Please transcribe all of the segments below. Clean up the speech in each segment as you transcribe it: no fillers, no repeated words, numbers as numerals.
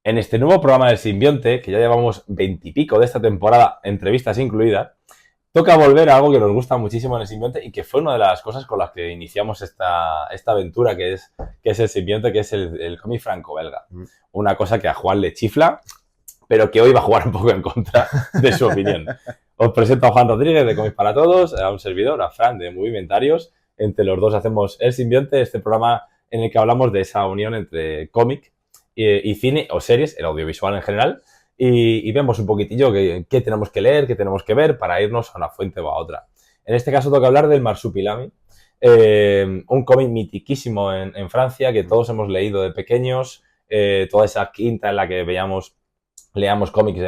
En este nuevo programa del Simbionte, que ya llevamos 20 y pico de esta temporada, entrevistas incluidas, toca volver a algo que nos gusta muchísimo en el Simbionte y que fue una de las cosas con las que iniciamos esta aventura que es el Simbionte, que es el cómic franco-belga. Una cosa que a Juan le chifla, pero que hoy va a jugar un poco en contra de su opinión. Os presento a Juan Rodríguez de Cómics para Todos, a un servidor, a Fran de Movimentarios. Entre los dos hacemos el Simbionte, este programa en el que hablamos de esa unión entre cómic y cine o series, el audiovisual en general, y vemos un poquitillo qué tenemos que leer, qué tenemos que ver para irnos a una fuente o a otra. En este caso toca hablar del Marsupilami, un cómic mitiquísimo en Francia que todos hemos leído de pequeños, toda esa quinta en la que leamos cómics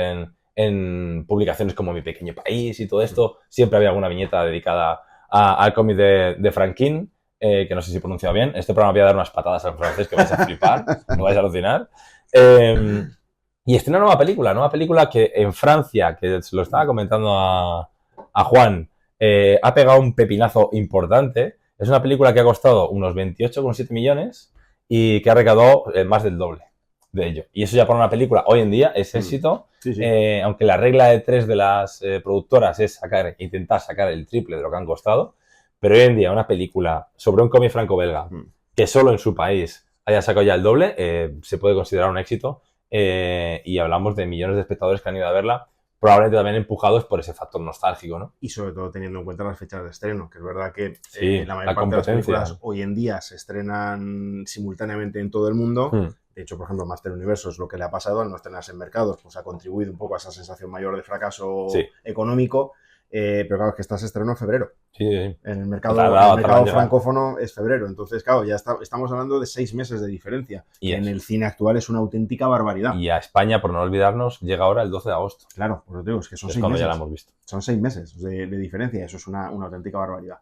en publicaciones como Mi Pequeño País y todo esto, siempre había alguna viñeta dedicada al cómic de Franquin, que no sé si he pronunciado bien. Este programa voy a dar unas patadas al francés que vais a flipar, no vais a alucinar. Y estrena una nueva película que en Francia, que se lo estaba comentando a Juan, ha pegado un pepinazo importante. Es una película que ha costado unos 28,7 millones y que ha recaudado más del doble de ello. Y eso ya para una película hoy en día es éxito, sí. Aunque la regla de tres de las productoras es intentar sacar el triple de lo que han costado. Pero hoy en día una película sobre un cómic franco-belga que solo en su país haya sacado ya el doble, se puede considerar un éxito. Y hablamos de millones de espectadores que han ido a verla, probablemente también empujados por ese factor nostálgico, ¿no? Y sobre todo teniendo en cuenta las fechas de estreno, que es verdad que sí, la mayor parte de las películas hoy en día se estrenan simultáneamente en todo el mundo. De hecho, por ejemplo, Master Universo es lo que le ha pasado al no estrenarse en mercados, pues ha contribuido un poco a esa sensación mayor de fracaso económico. Pero claro, es que estás estrenó en febrero. Sí. En el mercado francófono es febrero. Entonces, claro, ya estamos hablando de 6 meses de diferencia. Y en el cine actual es una auténtica barbaridad. Y a España, por no olvidarnos, llega ahora el 12 de agosto. Claro, pues lo digo, es que son 6 meses. Ya la hemos visto. Son 6 meses de diferencia. Eso es una auténtica barbaridad.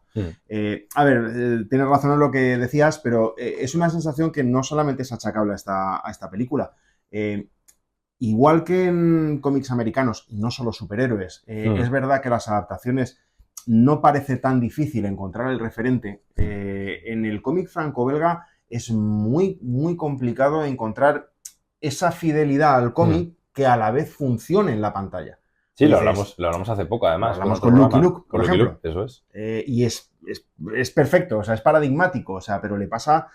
A ver, tienes razón en lo que decías, pero es una sensación que no solamente es achacable a esta película. Igual que en cómics americanos, y no solo superhéroes, es verdad que las adaptaciones no parece tan difícil encontrar el referente. En el cómic franco-belga es muy, muy complicado encontrar esa fidelidad al cómic que a la vez funcione en la pantalla. Sí, lo hablamos hace poco, además. Hablamos con Lucky Luke, por ejemplo. Eso es. Y es perfecto, o sea, es paradigmático, o sea, pero le pasa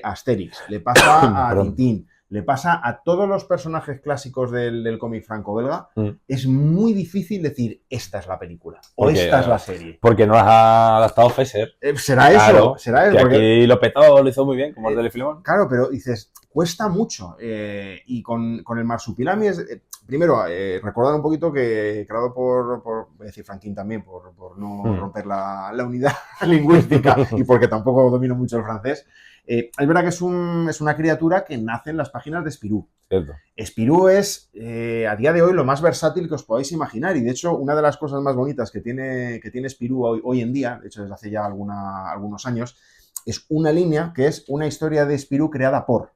a Asterix, le pasa a Tintín, le pasa a todos los personajes clásicos del cómic franco-belga. Es muy difícil decir, esta es la película o esta es la serie. Porque no las ha adaptado Fesser. Será eso. Que porque aquí lo petó, lo hizo muy bien, como el de Filemón. Claro, pero dices, cuesta mucho. Y con el Marsupilami es... Primero, recordar un poquito que creado por voy a decir Franquin también, por no romper la unidad lingüística y porque tampoco domino mucho el francés. Es verdad que es una criatura que nace en las páginas de Spirou. Cierto. Spirou es, a día de hoy, lo más versátil que os podáis imaginar. Y, de hecho, una de las cosas más bonitas que tiene Spirou hoy en día, de hecho, desde hace ya algunos años, es una línea que es una historia de Spirou creada por.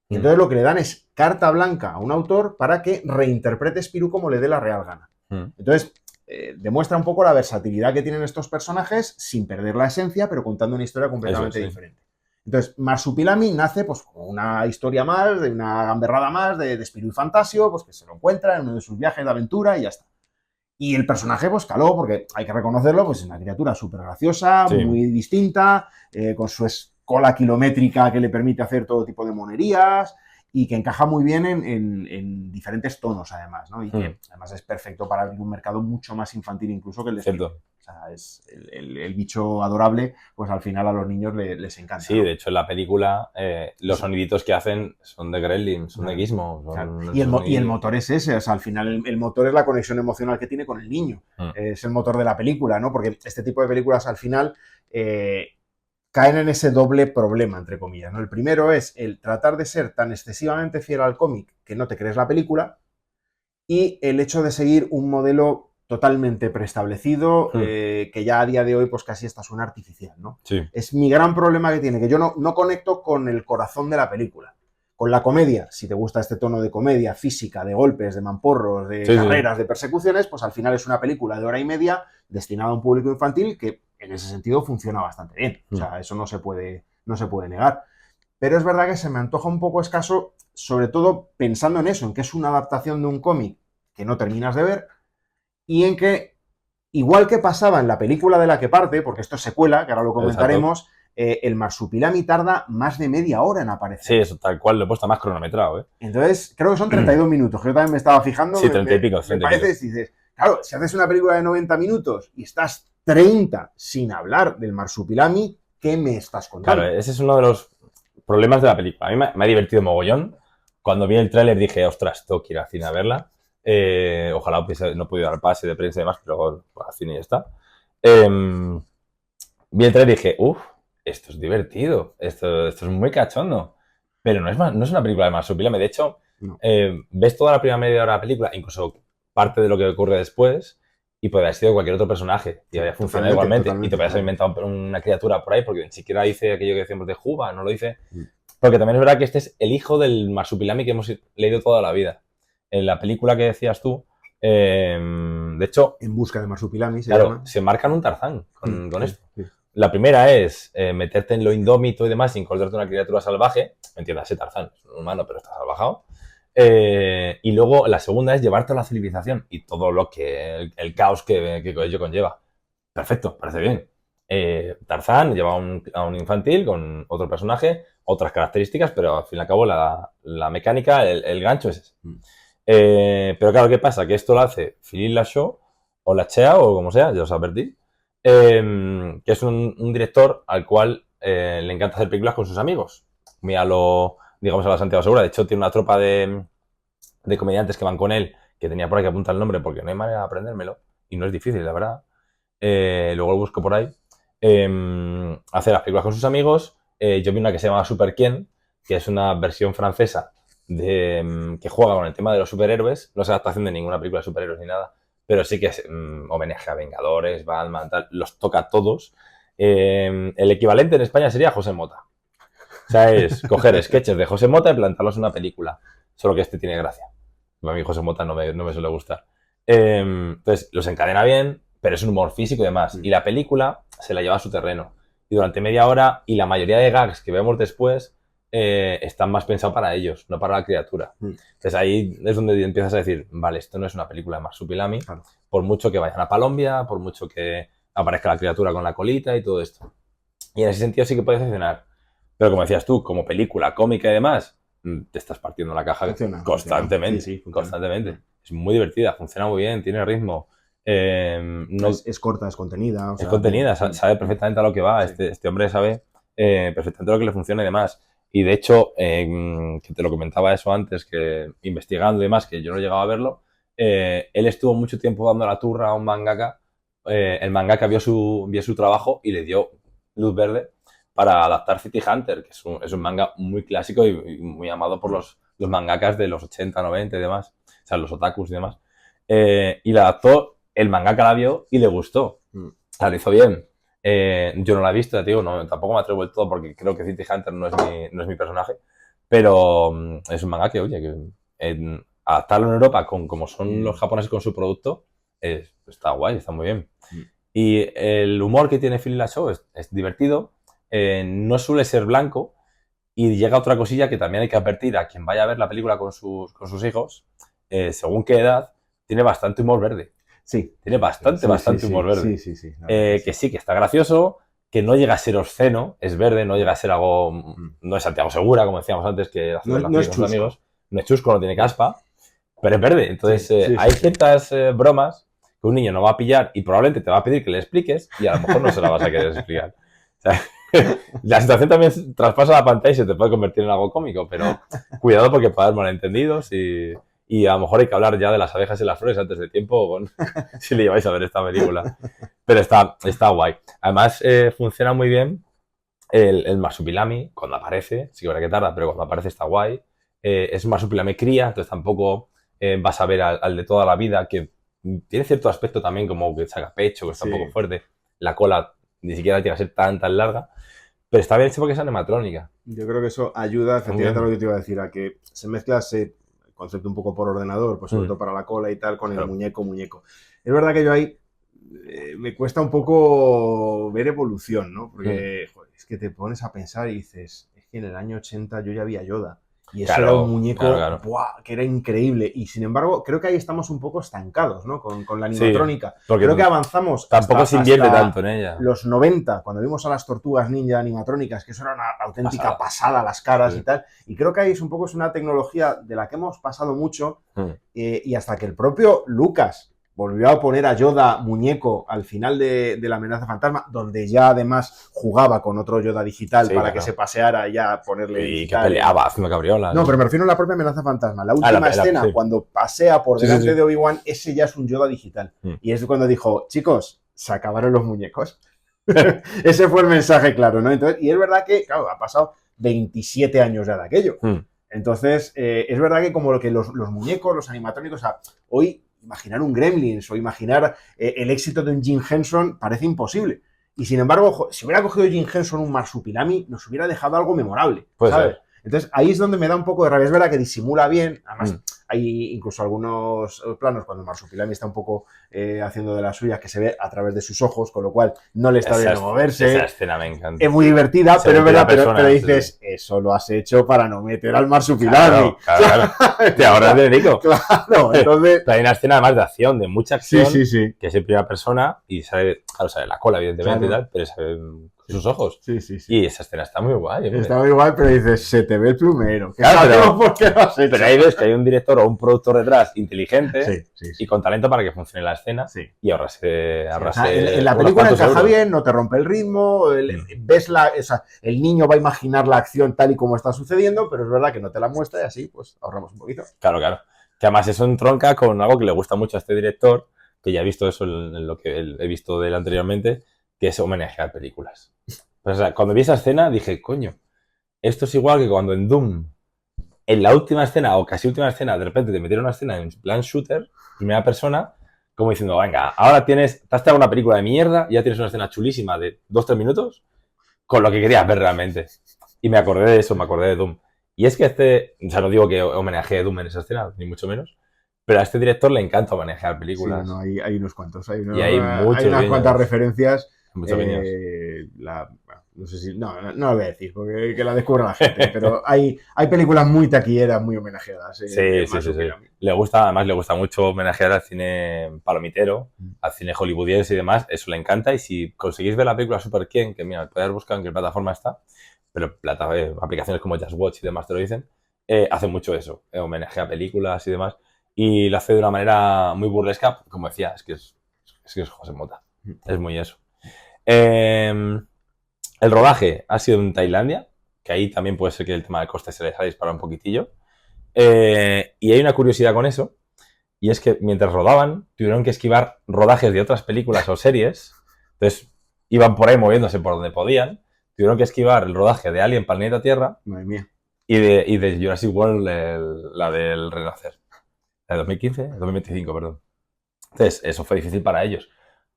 Y entonces lo que le dan es carta blanca a un autor para que reinterprete Spirou como le dé la real gana. Entonces, demuestra un poco la versatilidad que tienen estos personajes sin perder la esencia, pero contando una historia completamente diferente. Entonces, Marsupilami nace pues como una historia más, de una gamberrada más de Spirou y Fantasio, pues que se lo encuentra en uno de sus viajes de aventura y ya está. Y el personaje pues caló, porque hay que reconocerlo, pues es una criatura súper graciosa, muy distinta, con su cola kilométrica que le permite hacer todo tipo de monerías y que encaja muy bien en diferentes tonos, además, ¿no? Y que además es perfecto para abrir un mercado mucho más infantil incluso que el de Spirou. O sea, es el bicho adorable, pues al final a los niños les encanta. Sí, ¿no? De hecho en la película los soniditos que hacen son de Gremlins, son de Gizmo. Y el motor es ese, o sea, al final el motor es la conexión emocional que tiene con el niño. Es el motor de la película, ¿no? Porque este tipo de películas al final caen en ese doble problema, entre comillas, ¿no? El primero es el tratar de ser tan excesivamente fiel al cómic que no te crees la película, y el hecho de seguir un modelo totalmente preestablecido, que ya a día de hoy pues casi está suena artificial, ¿no? Sí. Es mi gran problema que tiene, que yo no conecto con el corazón de la película. Con la comedia, si te gusta este tono de comedia física, de golpes, de mamporros, de carreras, de persecuciones, pues al final es una película de hora y media destinada a un público infantil que en ese sentido funciona bastante bien. O sea, eso no se puede negar. Pero es verdad que se me antoja un poco escaso sobre todo pensando en eso, en que es una adaptación de un cómic que no terminas de ver y en que, igual que pasaba en la película de la que parte, porque esto es secuela, que ahora lo comentaremos, el marsupilami tarda más de media hora en aparecer. Sí, eso tal cual lo he puesto más cronometrado, ¿eh? Entonces, creo que son 32 minutos, que yo también me estaba fijando. Sí, 30 y pico, me 30 y parece, pico. dices, claro, si haces una película de 90 minutos y estás 30 sin hablar del marsupilami, ¿qué me estás contando? Claro, ese es uno de los problemas de la película. A mí me ha divertido mogollón. Cuando vi el tráiler dije, ostras, tengo que ir al cine a verla. Ojalá no pudiera dar pase de prensa y demás, pero pues, al cine ya está. Vi el tráiler y dije, uff, esto es divertido, esto es muy cachondo. Pero no es una película de marsupilami. De hecho, No. ves toda la primera media hora de la película, incluso parte de lo que ocurre después, y puede haber sido cualquier otro personaje y había funcionado igualmente. Y te podrías haber inventado una criatura por ahí, porque ni siquiera dice aquello que decíamos de Juba, no lo dice. Porque también es verdad que este es el hijo del marsupilami que hemos leído toda la vida. En la película que decías tú, de hecho, En busca de marsupilami se claro, llama. se marcan un Tarzán con Sí, esto. sí. La primera es meterte en lo indómito y demás sin encontrarte una criatura salvaje. Entiéndase, Tarzán es un humano, pero está salvajado. Y luego la segunda es llevarte a la civilización y todo lo que el caos que ello conlleva. Perfecto, parece bien. Tarzán lleva a un infantil con otro personaje, otras características, pero al fin y al cabo la mecánica, el gancho es ese. Pero claro, ¿qué pasa? Que esto lo hace Philippe Lachaud o Lachea o como sea, ya os advertí, que es un director al cual le encanta hacer películas con sus amigos. Muy a lo, digamos, a la Santiago Segura. De hecho, tiene una tropa de comediantes que van con él, que tenía por ahí que apuntar el nombre porque no hay manera de aprendérmelo. Y no es difícil, la verdad. Luego lo busco por ahí. Hace las películas con sus amigos. Yo vi una que se llama Super Quién, que es una versión francesa que juega con el tema de los superhéroes. No es adaptación de ninguna película de superhéroes ni nada, pero sí que es homenaje a Vengadores, Batman, tal, los toca todos. El equivalente en España sería José Mota. O sea, es coger sketches de José Mota y plantarlos en una película. Solo que este tiene gracia. A mí José Mota no me suele gustar. Entonces, los encadena bien, pero es un humor físico y demás. Y la película se la lleva a su terreno. Y durante media hora, y la mayoría de gags que vemos después, están más pensados para ellos, no para la criatura. Entonces ahí es donde empiezas a decir, vale, esto no es una película de marsupilami, Claro. por mucho que vayan a Colombia, por mucho que aparezca la criatura con la colita y todo esto. Y en ese sentido sí que puede decepcionar. Pero como decías tú, como película cómica y demás, te estás partiendo la caja constantemente. Sí, funciona. Constantemente. Es muy divertida, funciona muy bien, tiene ritmo. No, es corta, es contenida. O sea, es contenida, sabe perfectamente a lo que va. Sí. Este hombre sabe perfectamente lo que le funciona y demás. Y de hecho, que te lo comentaba eso antes, que investigando y demás, que yo no he llegado a verlo, él estuvo mucho tiempo dando la turra a un mangaka. El mangaka vio su trabajo y le dio luz verde para adaptar City Hunter, que es un manga muy clásico y muy amado por los mangakas de los 80, 90 y demás, o sea, los otakus y demás. Y la adaptó, el mangaka la vio y le gustó. O sea, lo hizo bien. Yo no la he visto, ya te digo, tampoco me atrevo del todo porque creo que City Hunter no es mi personaje, pero es un manga que, oye, que adaptarlo en Europa como son los japoneses con su producto, está guay, está muy bien. Y el humor que tiene Phil Lachaud es divertido, no suele ser blanco y llega otra cosilla que también hay que advertir a quien vaya a ver la película con sus hijos, según qué edad, tiene bastante humor verde. Sí. Tiene bastante humor verde. Sí. Que sí, que está gracioso, que no llega a ser obsceno, es verde, no llega a ser algo... No es Santiago Segura, como decíamos antes, que hace no es chusco. Amigos. No es chusco, no tiene caspa, pero es verde. Entonces, hay ciertas bromas que un niño no va a pillar y probablemente te va a pedir que le expliques y a lo mejor no se la vas a querer explicar. O sea, la situación también traspasa la pantalla y se te puede convertir en algo cómico, pero cuidado porque puede haber malentendidos y a lo mejor hay que hablar ya de las abejas y las flores antes de tiempo si le lleváis a ver esta película. Pero está guay. Además, funciona muy bien el marsupilami cuando aparece. Sí que verá que tarda, pero cuando aparece está guay. Es un marsupilami cría, entonces tampoco vas a ver al de toda la vida, que tiene cierto aspecto también como que saca pecho, que está un poco fuerte. La cola ni siquiera llega a ser tan larga. Pero está bien hecho porque es animatrónica. Yo creo que eso ayuda efectivamente a lo que te iba a decir, a que se mezcla ese concepto un poco por ordenador, pues sobre todo para la cola y tal, con el muñeco. Es verdad que yo ahí me cuesta un poco ver evolución, ¿no? Porque joder, es que te pones a pensar y dices, es que en el año 80 yo ya había Yoda. Y eso Claro, era un muñeco claro. ¡buah!, que era increíble. Y sin embargo, creo que ahí estamos un poco estancados, ¿no? Con la Sí, animatrónica. porque Creo que avanzamos tampoco se invierte hasta tanto en ella. los 90, cuando vimos a las tortugas ninja animatrónicas, que eso era una auténtica pasada las caras Sí. y tal. Y creo que ahí es un poco una tecnología de la que hemos pasado mucho y hasta que el propio Lucas volvió a poner a Yoda muñeco al final de la amenaza fantasma, donde ya además jugaba con otro Yoda digital para que se paseara y ya ponerle y digital. que peleaba haciendo cabriolas. No, pero me refiero a la propia amenaza fantasma. La última escena, cuando pasea por delante de Obi-Wan, ese ya es un Yoda digital. Y es cuando dijo, chicos, se acabaron los muñecos. Ese fue el mensaje claro, ¿no? Entonces, y es verdad que, claro, ha pasado 27 años ya de aquello. Entonces, es verdad que como lo que los muñecos, los animatrónicos, o sea, hoy imaginar un Gremlins o imaginar el éxito de un Jim Henson parece imposible. Y sin embargo, si hubiera cogido Jim Henson un Marsupilami, nos hubiera dejado algo memorable, ¿sabes? Entonces, ahí es donde me da un poco de rabia. Es verdad que disimula bien, además hay incluso algunos planos cuando Marsupilami está un poco haciendo de las suyas que se ve a través de sus ojos, con lo cual no le está viendo moverse. Esa escena me encanta. Es muy divertida, pero es verdad, pero dices, eso lo has hecho para no meter al Marsupilami. Claro. Te ahorras de rico. Claro, entonces... Hay una escena además de acción, de mucha acción, sí. que es en primera persona y sale la cola, evidentemente, y tal, pero se ven sus ojos. Sí. Y esa escena está muy guay. Está muy guay, pero dices, se te ve el plumero. Claro, ¿por qué lo has hecho? Pero ahí ves que hay un director o un productor detrás inteligente sí. y con talento para que funcione la escena y ahorrase o sea, en la película encaja bien, no te rompe el ritmo, ves el niño va a imaginar la acción tal y como está sucediendo, pero es verdad que no te la muestra y así pues ahorramos un poquito. Claro. Que además eso entronca con algo que le gusta mucho a este director, que ya he visto eso en lo que he visto de él anteriormente, que es homenajear películas. Pues, o sea, cuando vi esa escena dije, coño, esto es igual que cuando en Doom, en la última escena o casi última escena, de repente te metieron una escena en plan shooter, primera persona, como diciendo, venga, ahora te has traído una película de mierda y ya tienes una escena chulísima de 2-3 minutos con lo que querías ver realmente. Y me acordé de eso, me acordé de Doom. Y es que o sea, no digo que homenajeé a Doom en esa escena, ni mucho menos, pero a este director le encanta homenajear películas. Sí, hay unos cuantos. Hay unas cuantas referencias. Muchos No sé si... No lo voy a decir, porque que la descubra la gente, pero hay películas muy taquilleras, muy homenajeadas. Sí. Además le gusta mucho homenajear al cine palomitero, al cine hollywoodiense y demás, eso le encanta. Y si conseguís ver la película Super Quién, que mira, podéis buscar en qué plataforma está, pero aplicaciones como Just Watch y demás te lo dicen, hacen mucho eso, homenajea a películas y demás, y lo hace de una manera muy burlesca, como decía, es que es José Mota, es muy eso. El rodaje ha sido en Tailandia, que ahí también puede ser que el tema de coste se les ha disparado un poquitillo. Y hay una curiosidad con eso, y es que mientras rodaban, tuvieron que esquivar rodajes de otras películas o series. Entonces, iban por ahí moviéndose por donde podían. Tuvieron que esquivar el rodaje de Alien Planeta Tierra. Madre mía. Y de Jurassic World, la del Renacer. La de 2015, 2025, perdón. Entonces, eso fue difícil para ellos.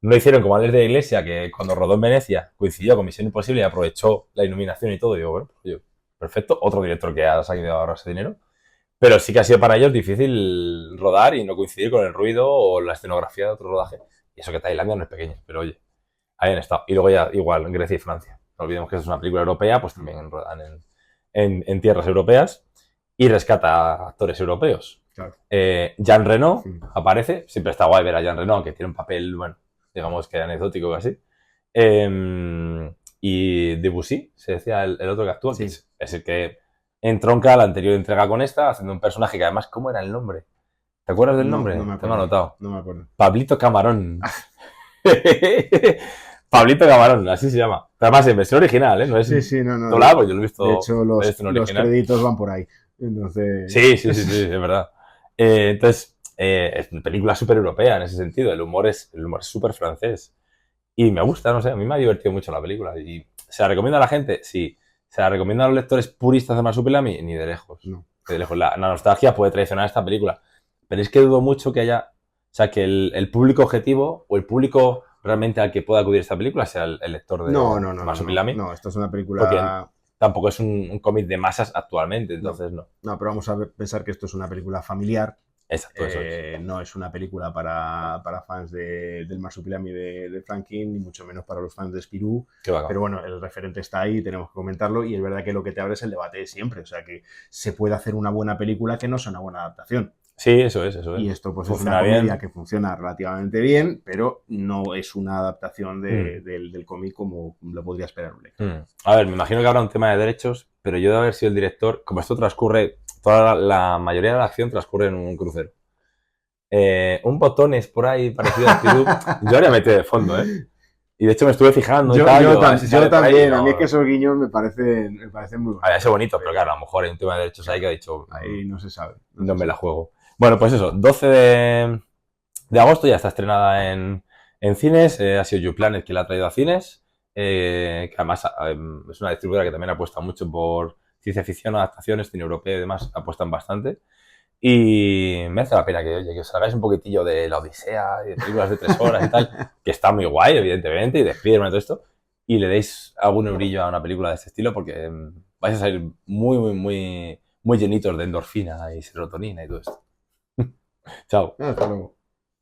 No lo hicieron como Alex de la Iglesia, que cuando rodó en Venecia coincidió con Misión Imposible y aprovechó la iluminación y todo. Y digo, bueno, pues, perfecto, otro director que ha salido a ahorrarse dinero. Pero sí que ha sido para ellos difícil rodar y no coincidir con el ruido o la escenografía de otro rodaje. Y eso que Tailandia no es pequeño, pero oye, ahí han estado. Y luego ya, igual, en Grecia y Francia. No olvidemos que es una película europea, pues también rodan en tierras europeas y rescata a actores europeos. Claro. Jean Reno aparece, siempre está guay ver a Jean Reno, que tiene un papel, bueno, digamos que anecdótico casi. Y Debussy, se decía el otro que actúa, que es el que entronca la anterior entrega con esta, haciendo un personaje que además, ¿cómo era el nombre? ¿Te acuerdas del nombre? No me acuerdo. Te me he anotado. No me acuerdo. Pablito Camarón. Pablito Camarón, así se llama. Pero además en versión original, ¿eh? No es no. doblado, yo lo he visto. De hecho, los créditos van por ahí. Entonces... Sí, es verdad. Entonces, es una película súper europea en ese sentido. El humor es súper francés. Y me gusta, no sé, a mí me ha divertido mucho la película. Y ¿se la recomiendo a la gente? Sí. ¿Se la recomiendo a los lectores puristas de Marsupilami? Ni de lejos. No. De lejos. La nostalgia puede traicionar esta película. Pero es que dudo mucho que haya... O sea, que el público objetivo o el público realmente al que pueda acudir esta película sea el lector de Marsupilami. No, esto es una película... Porque tampoco es un cómic de masas actualmente, entonces no. No, pero vamos a pensar que esto es una película familiar Exacto, eso es. No es una película para fans del Marsupilami de Franklin, ni mucho menos para los fans de Spirou. Qué bacán. Pero bueno, el referente está ahí, tenemos que comentarlo, y es verdad que lo que te abre es el debate de siempre. O sea, que se puede hacer una buena película que no sea una buena adaptación. Sí, eso es, eso es. Y esto pues Funciona es una comedia bien. que funciona relativamente bien, pero no es una adaptación del cómic como lo podría esperar un lector. A ver, me imagino que habrá un tema de derechos, pero yo de haber sido el director, como esto transcurre, toda la mayoría de la acción transcurre en un crucero. Un botones por ahí parecido a Spirou, yo habría metido de fondo, ¿eh? Y de hecho me estuve fijando y tal. Yo A ver si sale por ahí, también, no. a mí es que esos guiños me parecen muy buenos. Habría sido bonito, pero claro, a lo mejor hay un tema de derechos ahí que ha dicho, Ahí no se sabe. no me la juego. Bueno, pues eso, 12 de agosto ya está estrenada en cines. Ha sido YouPlanet quien la ha traído a cines. Que además es una distribuidora que también apuesta mucho por ciencia ficción, adaptaciones, cine europeo y demás, apuestan bastante. Y me hace la pena que, oye, que os hagáis un poquitillo de la Odisea y de películas de 3 horas y tal, que está muy guay, evidentemente, y de Spiderman y todo esto, y le deis algún eurillo a una película de este estilo porque vais a salir muy, muy, muy, muy llenitos de endorfina y serotonina y todo esto. Chao. Hasta luego.